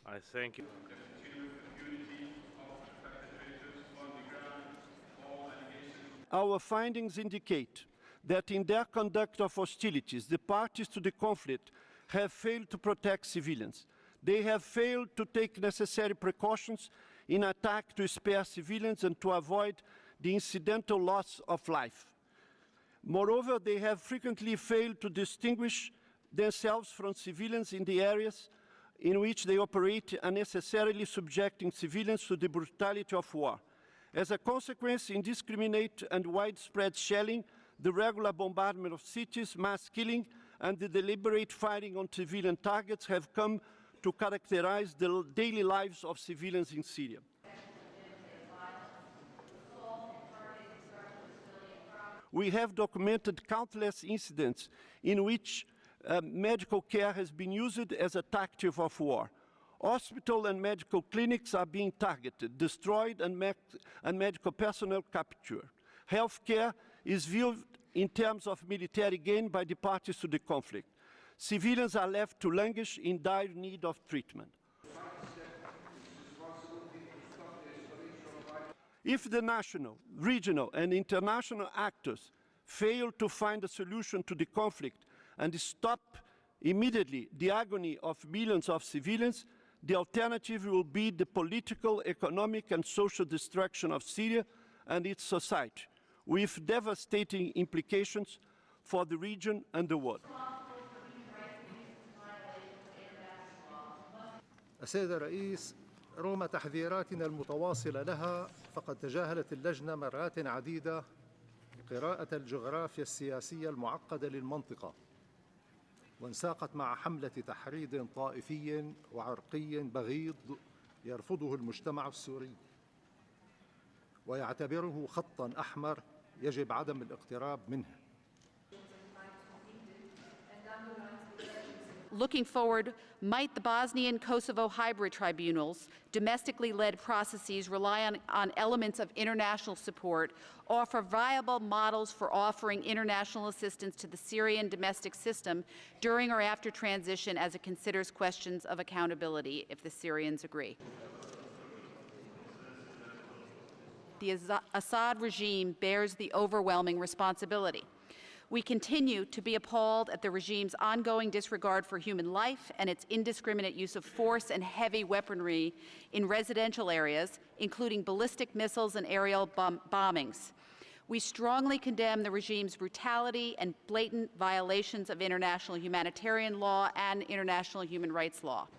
I thank you. Our findings indicate that in their conduct of hostilities, the parties to the conflict have failed to protect civilians. They have failed to take necessary precautions in attack to spare civilians and to avoid the incidental loss of life. Moreover, they have frequently failed to distinguish themselves from civilians in the areas in which they operate, unnecessarily subjecting civilians to the brutality of war. As a consequence, indiscriminate and widespread shelling, the regular bombardment of cities, mass killing, and the deliberate firing on civilian targets have come to characterize the daily lives of civilians in Syria. We have documented countless incidents in which medical care has been used as a tactic of war. Hospital and medical clinics are being targeted, destroyed, and medical personnel captured. Healthcare is viewed in terms of military gain by the parties to the conflict. Civilians are left to languish in dire need of treatment. If the national, regional, and international actors fail to find a solution to the conflict and stop immediately the agony of millions of civilians, the alternative will be the political, economic, and social destruction of Syria and its society, with devastating implications for the region and the world. السيد الرئيس، رغم تحذيراتنا المتواصلة لها فقد تجاهلت اللجنة مرات عديدة قراءة الجغرافيا السياسية المعقدة للمنطقة، وانساقت مع حملة تحريض طائفي وعرقي بغيض يرفضه المجتمع السوري ويعتبره خطاً أحمر يجب عدم الاقتراب منه. Looking forward, might the Bosnian-Kosovo hybrid tribunals, domestically led processes rely on elements of international support, offer viable models for offering international assistance to the Syrian domestic system during or after transition as it considers questions of accountability, if the Syrians agree. The Assad regime bears the overwhelming responsibility. We continue to be appalled at the regime's ongoing disregard for human life and its indiscriminate use of force and heavy weaponry in residential areas, including ballistic missiles and aerial bombings. We strongly condemn the regime's brutality and blatant violations of international humanitarian law and international human rights law.